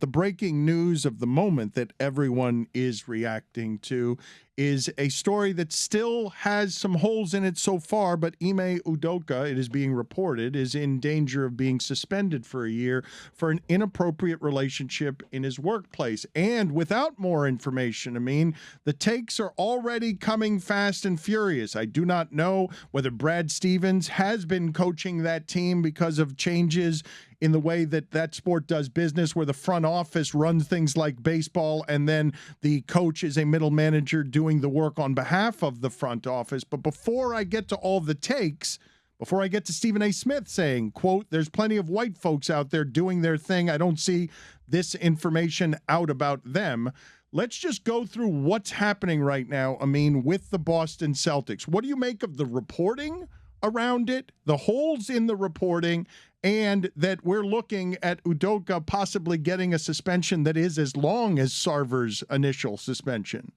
The breaking news of the moment that everyone is reacting to is a story that still has some holes in it so far, but Ime Udoka, it is being reported, is in danger of being suspended for a year for an inappropriate relationship in his workplace. And without more information, I mean, the takes are already coming fast and furious. I do not know whether Brad Stevens has been coaching that team because of changes in the way that that sport does business, where the front office runs things like baseball and then the coach is a middle manager doing the work on behalf of the front office. But before I get to all the takes, before I get to Stephen A. Smith saying, quote, there's plenty of white folks out there doing their thing, I don't see this information out about them. Let's just go through what's happening right now, Amin, with the Boston Celtics. What do you make of the reporting around it, the holes in the reporting, and that we're looking at Udoka possibly getting a suspension that is as long as Sarver's initial suspension?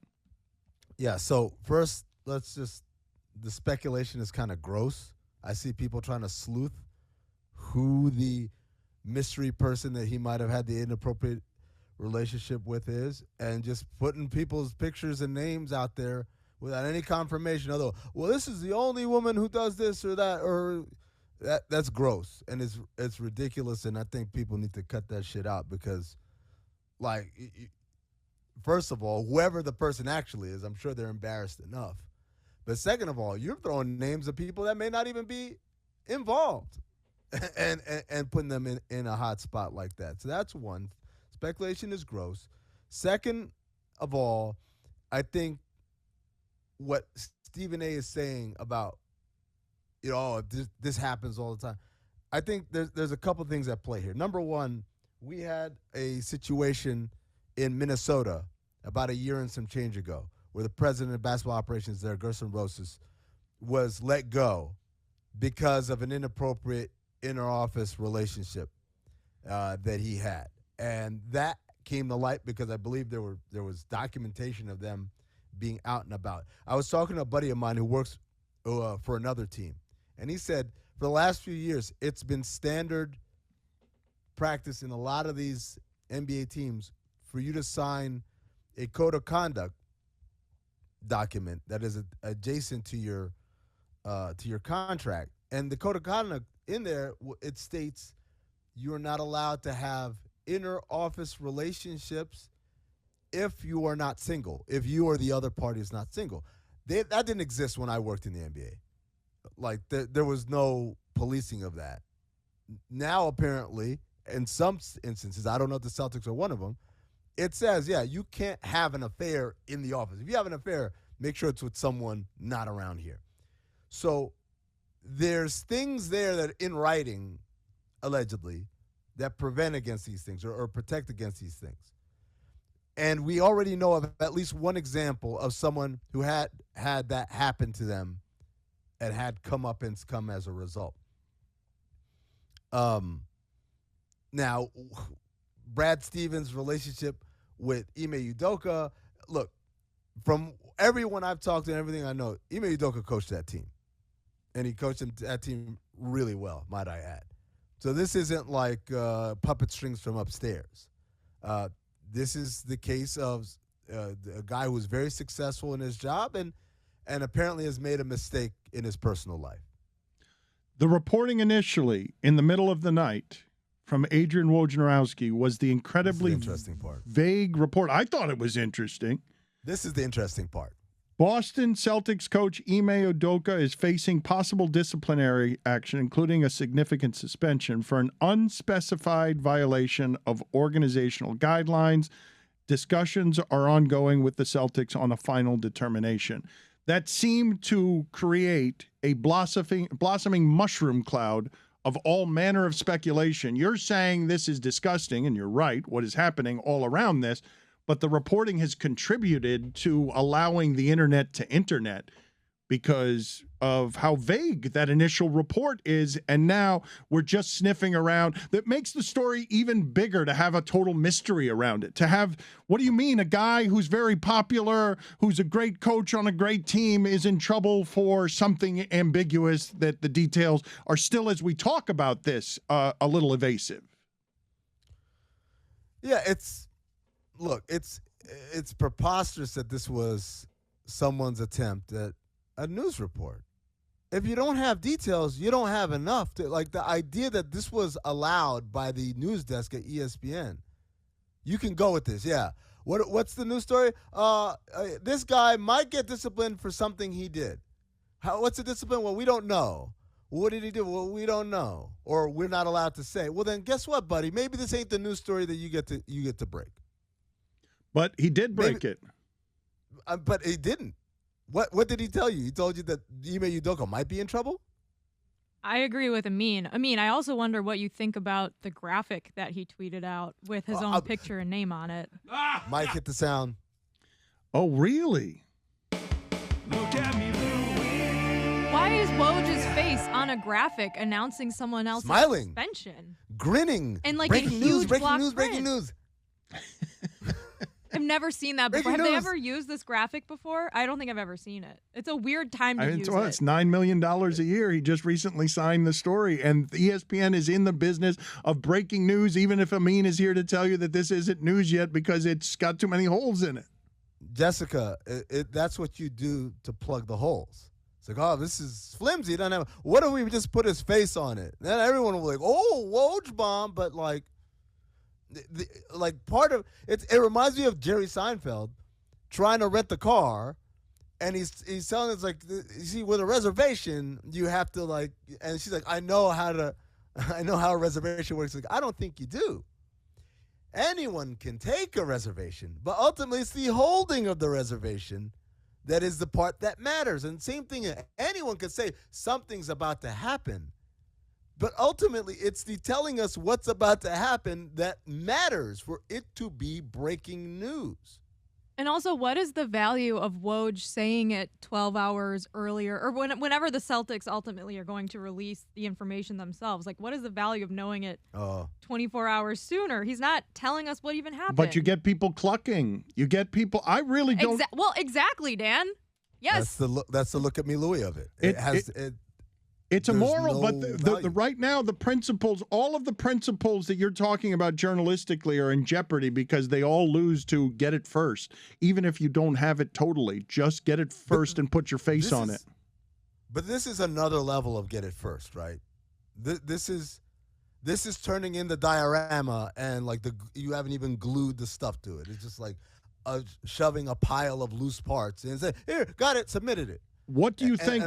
Yeah, so first, the speculation is kind of gross. I see people trying to sleuth who the mystery person that he might have had the inappropriate relationship with is, and just putting people's pictures and names out there without any confirmation. Although, well, this is the only woman who does this or that, or that's gross, and it's ridiculous, and I think people need to cut that shit out because, like, first of all, whoever the person actually is, I'm sure they're embarrassed enough. But second of all, you're throwing names of people that may not even be involved and putting them in a hot spot like that. So that's one. Speculation is gross. Second of all, I think what Stephen A. is saying about, this happens all the time. I think there's a couple things at play here. Number one, we had a situation in Minnesota about a year and some change ago where the president of basketball operations there, Gerson Rosas, was let go because of an inappropriate inter-office relationship that he had. And that came to light because I believe there was documentation of them being out and about. I was talking to a buddy of mine who works for another team, and he said for the last few years, it's been standard practice in a lot of these NBA teams for you to sign a code of conduct document that is adjacent to your contract. And the code of conduct in there, it states you are not allowed to have inter-office relationships if you are not single, if you or the other party is not single. That didn't exist when I worked in the NBA. Like, there was no policing of that. Now, apparently, in some instances, I don't know if the Celtics are one of them, it says, yeah, you can't have an affair in the office. If you have an affair, make sure it's with someone not around here. So there's things there that in writing, allegedly, that prevent against these things or protect against these things. And we already know of at least one example of someone who had that happen to them and had come as a result. Now, Brad Stevens' relationship with Ime Udoka, look, from everyone I've talked to and everything I know, Ime Udoka coached that team. And he coached that team really well, might I add. So this isn't like puppet strings from upstairs. This is the case of a guy who was very successful in his job and apparently has made a mistake in his personal life. The reporting initially in the middle of the night from Adrian Wojnarowski was the incredibly interesting part. Vague report. I thought it was interesting. This is the interesting part. Boston Celtics coach Ime Udoka is facing possible disciplinary action, including a significant suspension for an unspecified violation of organizational guidelines. Discussions are ongoing with the Celtics on a final determination. That seemed to create a blossoming mushroom cloud of all manner of speculation. You're saying this is disgusting, and you're right, what is happening all around this, but the reporting has contributed to allowing the internet to internet because of how vague that initial report is, and now we're just sniffing around. That makes the story even bigger to have a total mystery around it. To have, what do you mean, a guy who's very popular, who's a great coach on a great team is in trouble for something ambiguous that the details are still, as we talk about this, a little evasive? Yeah, it's preposterous that this was someone's attempt at a news report. If you don't have details, you don't have enough to like the idea that this was allowed by the news desk at ESPN. You can go with this, yeah. What's the news story? This guy might get disciplined for something he did. What's the discipline? Well, we don't know. What did he do? Well, we don't know, or we're not allowed to say. Well, then guess what, buddy? Maybe this ain't the news story that you get to break. But he did break it. But he didn't. What did he tell you? He told you that Ime Udoka might be in trouble? I agree with Amin. Amin, I also wonder what you think about the graphic that he tweeted out with his own picture and name on it. Mike, hit the sound. Oh, really? Look at me, Louie. Why is Woj's face on a graphic announcing someone else's Smiling. suspension? Grinning. And like breaking a news, huge breaking block news, print. breaking news. I've never seen that before. Breaking Have they news. ever used this graphic before? I don't think I've ever seen it. It's a weird time to use It's it. $9 million a year. He just recently signed the story, and ESPN is in the business of breaking news, even if Amin is here to tell you that this isn't news yet because it's got too many holes in it. Jessica, that's what you do to plug the holes. It's like, oh, this is flimsy. What if we just put his face on it? Then everyone will be like, oh, Woj bomb. But like part of it reminds me of Jerry Seinfeld trying to rent the car, and he's telling us like, you see, with a reservation you have to like, and she's like, I know how a reservation works. Like, I don't think you do. Anyone can take a reservation, but ultimately it's the holding of the reservation that is the part that matters. And same thing, anyone could say something's about to happen, but ultimately it's the telling us what's about to happen that matters for it to be breaking news. And also, what is the value of Woj saying it 12 hours earlier, or whenever the Celtics ultimately are going to release the information themselves? Like, what is the value of knowing it 24 hours sooner? He's not telling us what even happened. But you get people clucking. You get people. I really don't. Well, exactly, Dan. Yes. That's the look at me, Louie of it. It's immoral, no but right now the principles, all of the principles that you're talking about journalistically are in jeopardy because they all lose to get it first. Even if you don't have it totally, just get it first and put your face on it. But this is another level of get it first, right? This is turning in the diorama and like you haven't even glued the stuff to it. It's just like shoving a pile of loose parts and say, here, got it, submitted it. What do you think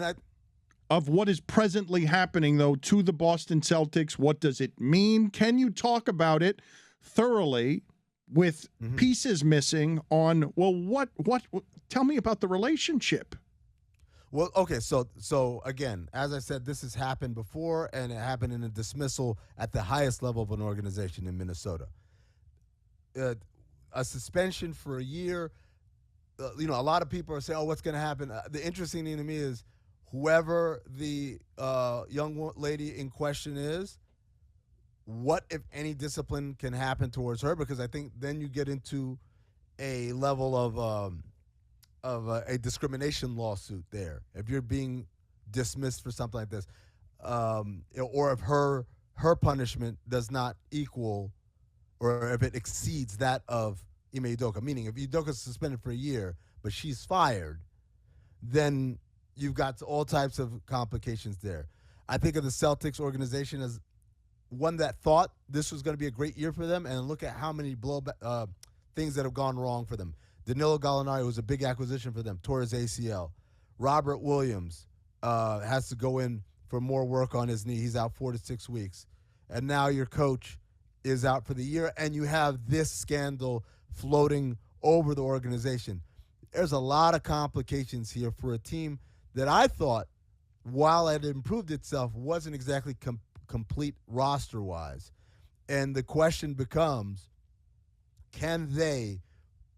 of what is presently happening, though, to the Boston Celtics? What does it mean? Can you talk about it thoroughly with pieces missing on, well, what tell me about the relationship. Well, okay, so again, as I said, this has happened before, and it happened in a dismissal at the highest level of an organization in Minnesota. A suspension for a year, a lot of people are saying, oh, what's going to happen? The interesting thing to me is whoever the young lady in question is, what, if any, discipline can happen towards her? Because I think then you get into a level of a discrimination lawsuit there. If you're being dismissed for something like this, or if her punishment does not equal, or if it exceeds that of Ime Udoka, meaning if Udoka's suspended for a year, but she's fired, then you've got all types of complications there. I think of the Celtics organization as one that thought this was going to be a great year for them, and look at how many things that have gone wrong for them. Danilo Gallinari was a big acquisition for them, tore his ACL. Robert Williams has to go in for more work on his knee. He's out 4 to 6 weeks. And now your coach is out for the year, and you have this scandal floating over the organization. There's a lot of complications here for a team that I thought, while it improved itself, wasn't exactly complete roster-wise. And the question becomes, can they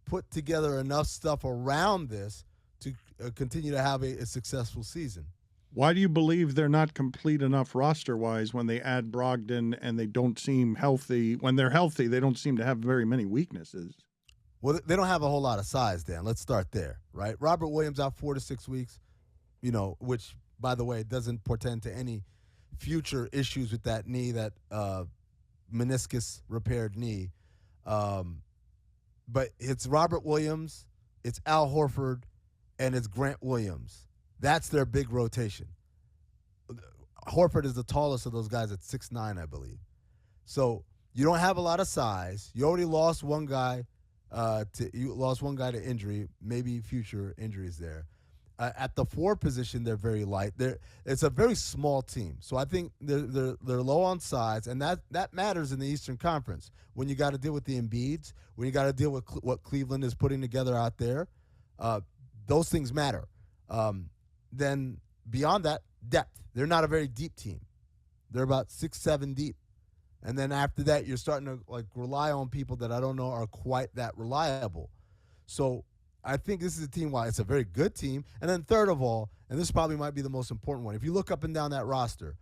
put together enough stuff around this to continue to have a successful season? Why do you believe they're not complete enough roster-wise when they add Brogdon and they don't seem healthy? When they're healthy, they don't seem to have very many weaknesses. Well, they don't have a whole lot of size, Dan. Let's start there, right? Robert Williams out 4 to 6 weeks, which, by the way, doesn't portend to any future issues with that knee, that meniscus repaired knee. But it's Robert Williams, it's Al Horford, and it's Grant Williams. That's their big rotation. Horford is the tallest of those guys at 6'9", I believe. So you don't have a lot of size. You already lost one guy to injury, maybe future injuries there. At the 4 position, they're very light. It's a very small team, so I think they're low on size, and that matters in the Eastern Conference when you got to deal with the Embiids, when you got to deal with what Cleveland is putting together out there. Those things matter. Then beyond that, depth. They're not a very deep team. They're about 6-7 deep. And then after that, you're starting to rely on people that I don't know are quite that reliable. So I think this is a team, while it's a very good team. And then third of all, and this probably might be the most important one, if you look up and down that roster,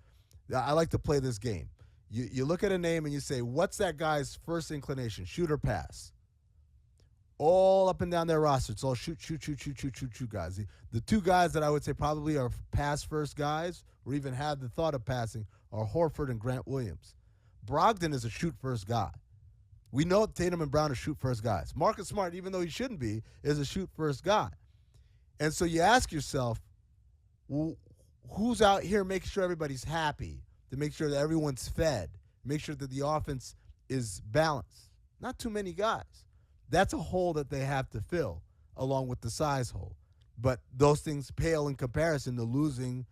I like to play this game. You look at a name and you say, what's that guy's first inclination, shoot or pass? All up and down their roster, it's all shoot guys. The 2 guys that I would say probably are pass-first guys or even have the thought of passing are Horford and Grant Williams. Brogdon is a shoot-first guy. We know Tatum and Brown are shoot-first guys. Marcus Smart, even though he shouldn't be, is a shoot-first guy. And so you ask yourself, well, who's out here making sure everybody's happy, to make sure that everyone's fed, make sure that the offense is balanced? Not too many guys. That's a hole that they have to fill, along with the size hole. But those things pale in comparison to losing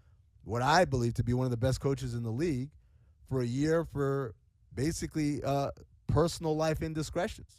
what I believe to be one of the best coaches in the league for a year for basically personal life indiscretions.